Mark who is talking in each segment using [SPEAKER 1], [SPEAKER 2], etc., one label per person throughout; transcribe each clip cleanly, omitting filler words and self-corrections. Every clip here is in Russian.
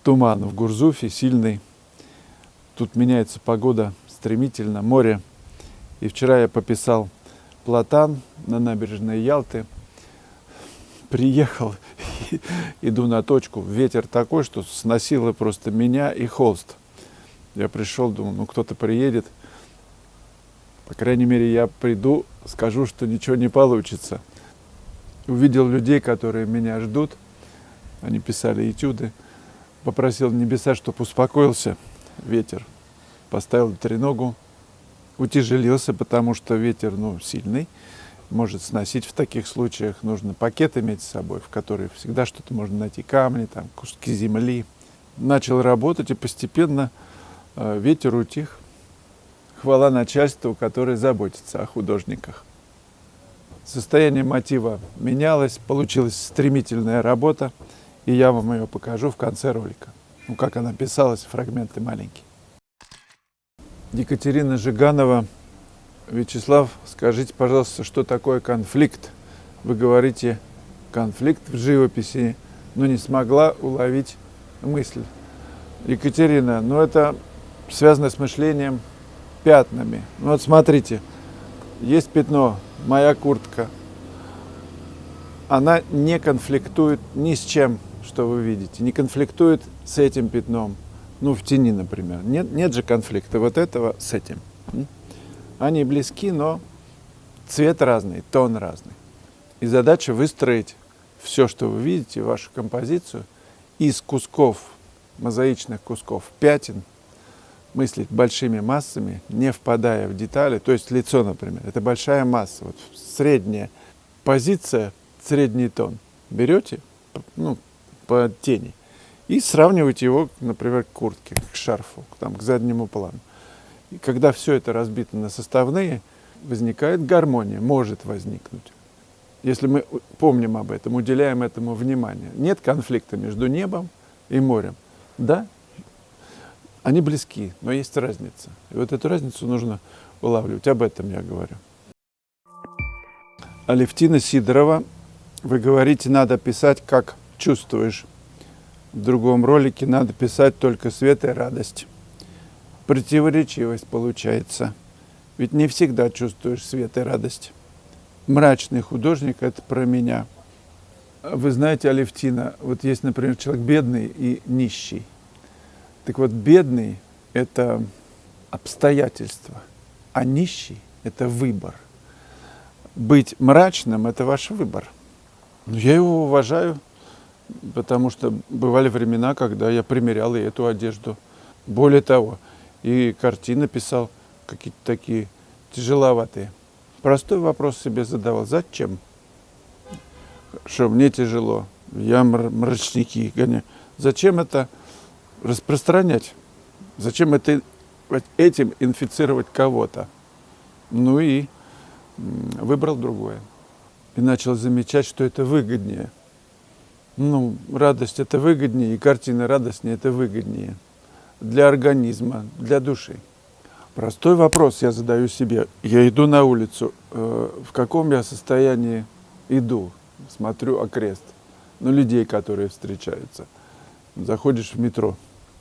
[SPEAKER 1] Туман в Гурзуфе сильный. Тут меняется погода стремительно, море. И вчера я пописал платан на набережной Ялты. Приехал, иду на точку. Ветер такой, что сносило просто меня и холст. Я пришел, думаю, ну кто-то приедет. По крайней мере, я приду, скажу, что ничего не получится. Увидел людей, которые меня ждут. Они писали этюды. Попросил небеса, чтобы успокоился ветер. Поставил треногу. Утяжелился, потому что ветер сильный. Может сносить в таких случаях. Нужно пакет иметь с собой, в который всегда что-то можно найти. Камни, там, куски земли. Начал работать, и постепенно ветер утих. Хвала начальству, которое заботится о художниках. Состояние мотива менялось, получилась стремительная работа, и я вам ее покажу в конце ролика. Как она писалась, фрагменты маленькие. Екатерина Жиганова. Вячеслав, скажите, пожалуйста, что такое конфликт? Вы говорите конфликт в живописи, но не смогла уловить мысль. Екатерина, это связано с мышлением, пятнами. Вот смотрите, есть пятно, моя куртка. Она не конфликтует ни с чем, что вы видите, не конфликтует с этим пятном. В тени, например. Нет же конфликта вот этого с этим. Они близки, но цвет разный, тон разный. И задача выстроить все, что вы видите, вашу композицию, из кусков, мозаичных кусков, пятен, мыслить большими массами, не впадая в детали. То есть лицо, например, это большая масса. Вот средняя позиция, средний тон. Берете, по тени, и сравниваете его, например, к куртке, к шарфу, к заднему плану. И когда все это разбито на составные, возникает гармония, может возникнуть. Если мы помним об этом, уделяем этому внимание. Нет конфликта между небом и морем. Да, они близки, но есть разница. И вот эту разницу нужно улавливать. Об этом я говорю. Алевтина Сидорова. Вы говорите, надо писать, как чувствуешь. В другом ролике надо писать только свет и радость. Противоречивость получается. Ведь не всегда чувствуешь свет и радость. Мрачный художник – это про меня. Вы знаете, Алевтина, вот есть, например, человек бедный и нищий. Так вот, бедный – это обстоятельства, а нищий – это выбор. Быть мрачным – это ваш выбор. Я его уважаю, потому что бывали времена, когда я примерял и эту одежду. Более того, и картины писал какие-то такие тяжеловатые. Простой вопрос себе задавал. Зачем? Что мне тяжело, я мрачники гоняю. Зачем это распространять? Зачем этим инфицировать кого-то? И выбрал другое. И начал замечать, что это выгоднее. Радость это выгоднее, и картина радостнее это выгоднее. Для организма, для души. Простой вопрос я задаю себе. Я иду на улицу, в каком я состоянии иду? Смотрю окрест. Людей, которые встречаются. Заходишь в метро.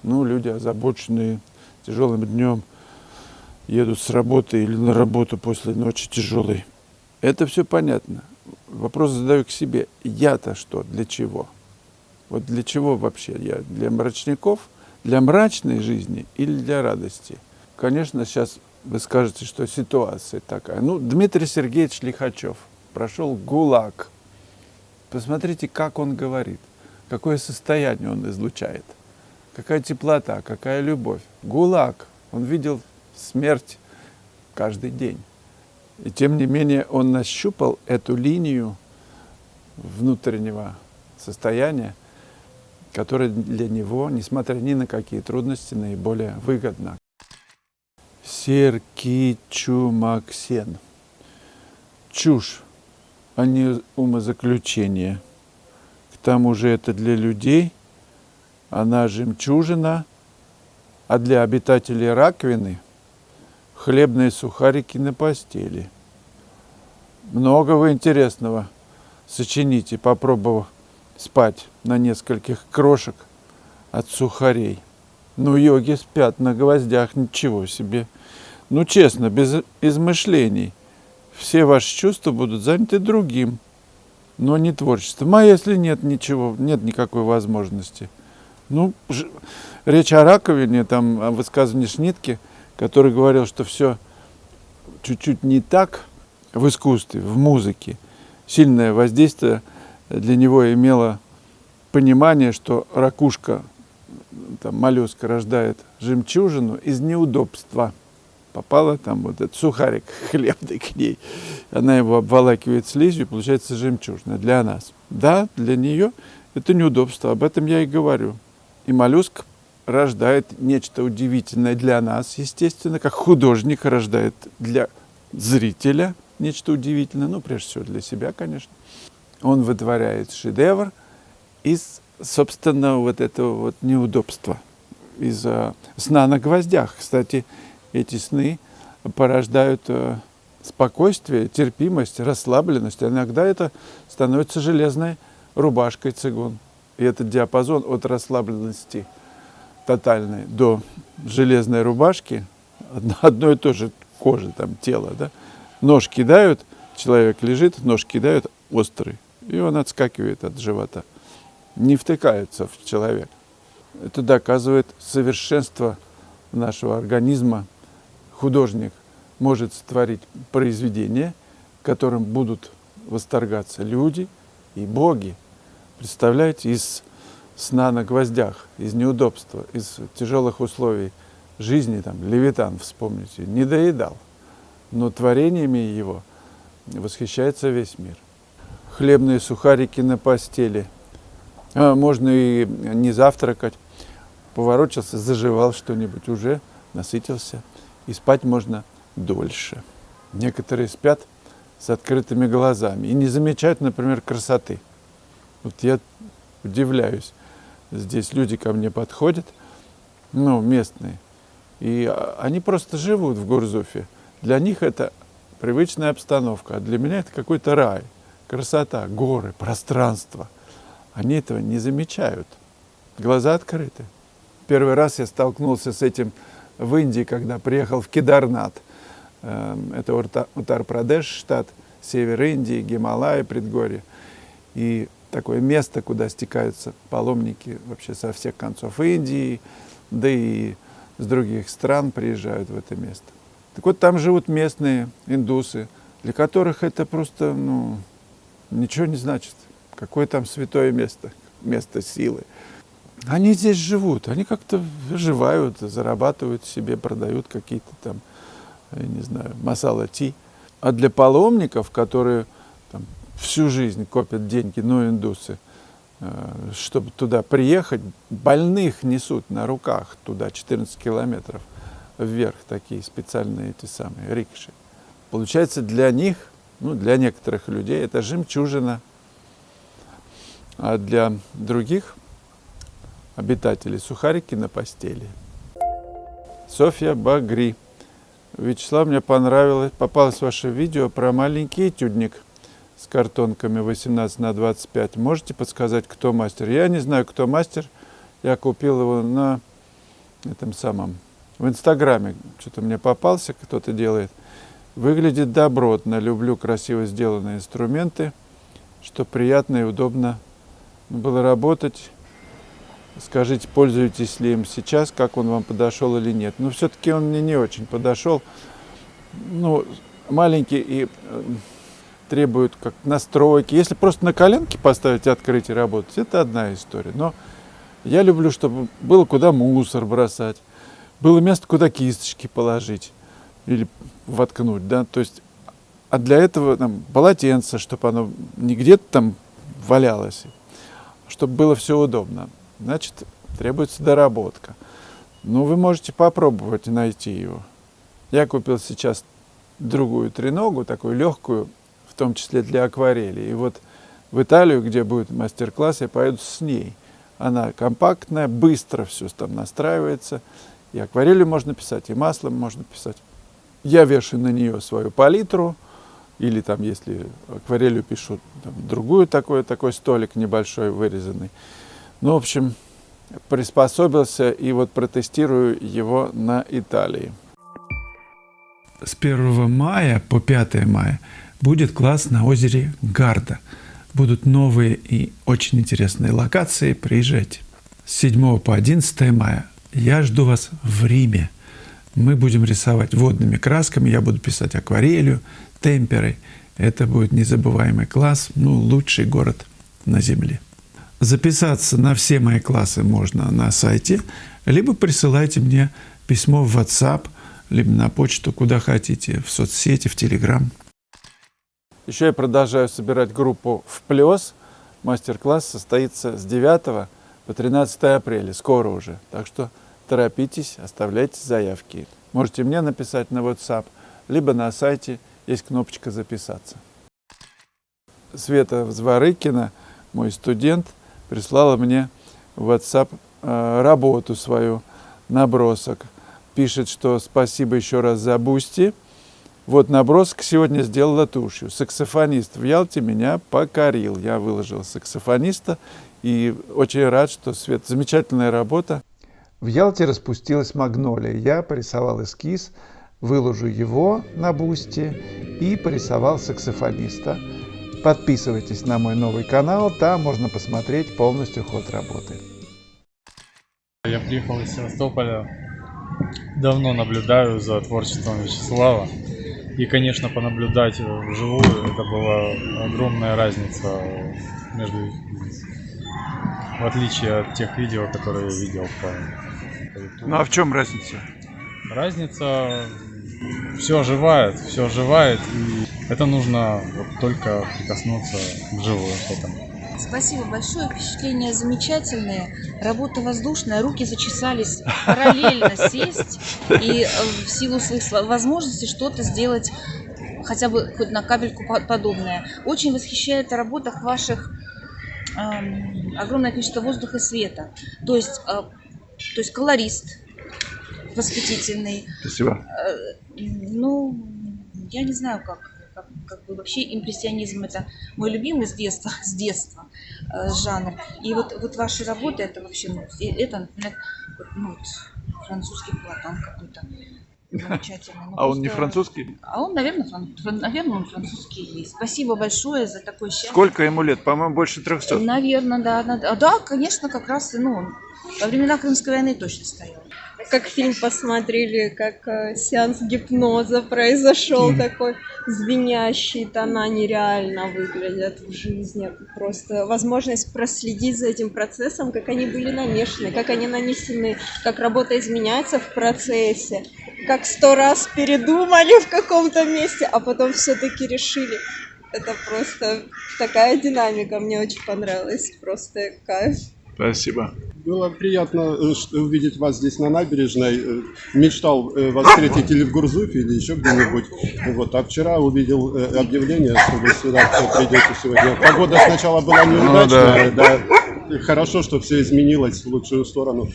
[SPEAKER 1] Люди озабоченные тяжелым днем, едут с работы или на работу после ночи тяжелой. Это все понятно. Вопрос задаю к себе. Я-то что? Для чего? Вот для чего вообще я? Для мрачников? Для мрачной жизни или для радости? Конечно, сейчас вы скажете, что ситуация такая. Дмитрий Сергеевич Лихачев прошел ГУЛАГ. Посмотрите, как он говорит, какое состояние он излучает, какая теплота, какая любовь. ГУЛАГ. Он видел смерть каждый день. И тем не менее он нащупал эту линию внутреннего состояния, которая для него, несмотря ни на какие трудности, наиболее выгодна. Серкичумаксен. Чушь, а не умозаключение. К тому же это для людей, она жемчужина, а для обитателей раковины хлебные сухарики на постели. Много вы интересного сочините, попробовав спать на нескольких крошек от сухарей. Ну, йоги спят на гвоздях, ничего себе. Ну, честно, без измышлений. Все ваши чувства будут заняты другим, но не творчеством. А если нет ничего, нет никакой возможности? Ну, речь о раковине, там, о высказывании Шнитке, который говорил, что все чуть-чуть не так в искусстве, в музыке. Сильное воздействие для него имело понимание, что ракушка, там, моллюска рождает жемчужину из неудобства. Попала там вот этот сухарик хлебный к ней, она его обволакивает слизью, получается жемчужина для нас. Да, для нее это неудобство, об этом я и говорю. И моллюск рождает нечто удивительное для нас, естественно, как художник рождает для зрителя нечто удивительное, ну, прежде всего для себя, конечно. Он вытворяет шедевр из, собственно, вот этого вот неудобства, из сна на гвоздях. Кстати, эти сны порождают спокойствие, терпимость, расслабленность. Иногда это становится железной рубашкой цигун. И этот диапазон от расслабленности тотальной до железной рубашки, одно и то же кожа, там, тело, да? Нож кидают, человек лежит, нож кидают острый, и он отскакивает от живота. Не втыкаются в человека. Это доказывает совершенство нашего организма. Художник может сотворить произведение, которым будут восторгаться люди и боги. Представляете, из сна на гвоздях, из неудобства, из тяжелых условий жизни, там, Левитан, вспомните, не доедал, но творениями его восхищается весь мир. Хлебные сухарики на постели. Можно и не завтракать. Поворочился, заживал что-нибудь, уже насытился. И спать можно дольше. Некоторые спят с открытыми глазами и не замечают, например, красоты. Вот я удивляюсь. Здесь люди ко мне подходят, ну, местные, и они просто живут в Гурзуфе. Для них это привычная обстановка, а для меня это какой-то рай, красота, горы, пространство. Они этого не замечают. Глаза открыты. Первый раз я столкнулся с этим в Индии, когда приехал в Кедарнат. Это Утар-Прадеш, штат, север Индии, Гималаи, предгорье. И такое место, куда стекаются паломники вообще со всех концов Индии, да и с других стран приезжают в это место. Так вот, там живут местные индусы, для которых это просто, ну, ничего не значит. Какое там святое место, место силы. Они здесь живут, они как-то выживают, зарабатывают себе, продают какие-то там, я не знаю, масала-ти. А для паломников, которые там всю жизнь копят деньги, ну, индусы, чтобы туда приехать, больных несут на руках туда 14 километров вверх, такие специальные эти самые рикши. Получается, для них, ну, для некоторых людей это жемчужина, а для других обитателей сухарики на постели. Софья Багри. Вячеслав, мне попалось ваше видео про маленький этюдник с картонками 18 на 25. Можете подсказать, кто мастер? Я не знаю, кто мастер. Я купил его на этом самом, в Инстаграме. Что-то мне попался, кто-то делает. Выглядит добротно. Люблю красиво сделанные инструменты, что приятно и удобно было работать. Скажите, пользуетесь ли им сейчас, как он вам подошел или нет. Но все-таки он мне не очень подошел. Ну, маленький и требует как настройки. Если просто на коленке поставить, открыть и работать, это одна история. Но я люблю, чтобы было куда мусор бросать, было место, куда кисточки положить или воткнуть, да, то есть, а для этого там полотенце, чтобы оно не где-то там валялось, чтобы было все удобно. Значит, требуется доработка. Ну, вы можете попробовать найти его. Я купил сейчас другую треногу, такую легкую, в том числе для акварели. И вот в Италию, где будет мастер-класс, я поеду с ней. Она компактная, быстро все там настраивается. И акварелью можно писать, и маслом можно писать. Я вешаю на нее свою палитру, или там, если акварелью пишу, там, другую такой столик небольшой, вырезанный. Ну, в общем, приспособился и вот протестирую его на Италии. С 1 мая по 5 мая будет класс на озере Гарда. Будут новые и очень интересные локации, приезжайте. С 7 по 11 мая я жду вас в Риме. Мы будем рисовать водными красками, я буду писать акварелью, темперой. Это будет незабываемый класс, лучший город на Земле. Записаться на все мои классы можно на сайте, либо присылайте мне письмо в WhatsApp, либо на почту, куда хотите, в соцсети, в Telegram. Еще я продолжаю собирать группу в Плес. Мастер-класс состоится с 9 по 13 апреля, скоро уже. Так что торопитесь, оставляйте заявки. Можете мне написать на WhatsApp, либо на сайте есть кнопочка «Записаться». Света Зворыкина, мой студент, прислала мне в WhatsApp работу свою, набросок. Пишет, что спасибо еще раз за бусти. Вот набросок сегодня сделала тушью. Саксофонист в Ялте меня покорил. Я выложил саксофониста и очень рад, что, Свет, замечательная работа. В Ялте распустилась магнолия. Я порисовал эскиз, выложу его на бусти и порисовал саксофониста. Подписывайтесь на мой новый канал, там можно посмотреть полностью ход работы.
[SPEAKER 2] Я приехал из Севастополя, давно наблюдаю за творчеством Вячеслава. И, конечно, понаблюдать вживую, это была огромная разница между, в отличие от тех видео, которые я видел по YouTube.
[SPEAKER 1] Ну а в чем разница?
[SPEAKER 2] Разница, все оживает, и это нужно вот только прикоснуться вживую к этому.
[SPEAKER 3] Спасибо большое, впечатления замечательные, работа воздушная, руки зачесались параллельно сесть и в силу своих возможностей что-то сделать, хотя бы хоть на капельку подобное. Очень восхищает в работах ваших огромное количество воздуха и света, то есть колорист восхитительный.
[SPEAKER 1] Спасибо.
[SPEAKER 3] Я не знаю, как бы вообще импрессионизм — это мой любимый с детства жанр. И вот ваши работы, это вообще, это, например, французский полотан какой-то замечательный.
[SPEAKER 1] А он не французский?
[SPEAKER 3] А он, наверное, он французский есть. Спасибо большое за такое счастье.
[SPEAKER 1] Сколько ему лет? По-моему, больше 300.
[SPEAKER 3] Наверное, да. Да, конечно, как раз, во времена Крымской войны точно стоял.
[SPEAKER 4] Как фильм посмотрели, как сеанс гипноза произошел, такой звенящий, тона нереально выглядят в жизни. Просто возможность проследить за этим процессом, как они были намешаны, как они нанесены, как работа изменяется в процессе, как 100 раз передумали в каком-то месте, а потом все-таки решили. Это просто такая динамика, мне очень понравилась, просто кайф.
[SPEAKER 1] Спасибо.
[SPEAKER 5] Было приятно увидеть вас здесь на набережной. Мечтал вас встретить или в Гурзуфе, или еще где-нибудь. А вчера увидел объявление, что вы сюда придете сегодня. Погода сначала была неудачная, да. Хорошо, что все изменилось в лучшую сторону.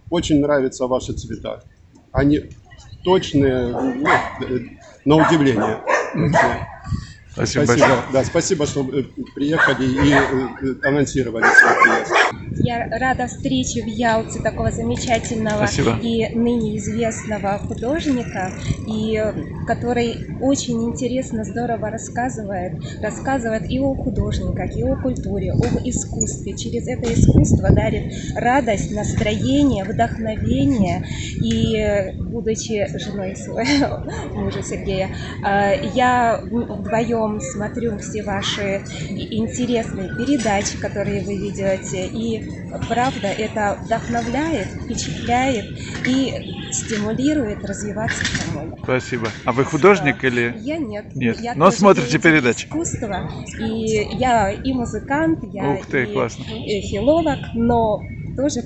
[SPEAKER 5] Очень нравятся ваши цвета. Они точные, на удивление.
[SPEAKER 1] Спасибо большое.
[SPEAKER 5] Да, спасибо, что приехали и анонсировали свой приезд.
[SPEAKER 6] Я рада встрече в Ялте такого замечательного и ныне известного художника, который очень интересно, здорово рассказывает и о художниках, и о культуре, об искусстве. Через это искусство дарит радость, настроение, вдохновение. И, будучи женой своего мужа Сергея, я вдвоем смотрю все ваши интересные передачи, которые вы ведете, и правда это вдохновляет, впечатляет и стимулирует развиваться самому.
[SPEAKER 1] Спасибо. А вы художник или?
[SPEAKER 6] Я нет. Я
[SPEAKER 1] но смотрите передачи.
[SPEAKER 6] Искусство, и я и музыкант, я
[SPEAKER 1] классно.
[SPEAKER 6] филолог, но тоже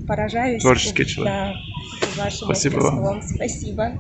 [SPEAKER 6] поражаюсь
[SPEAKER 1] творческий человек.
[SPEAKER 6] Вашим
[SPEAKER 1] Спасибо
[SPEAKER 6] мастерством.
[SPEAKER 1] вам.
[SPEAKER 6] Спасибо.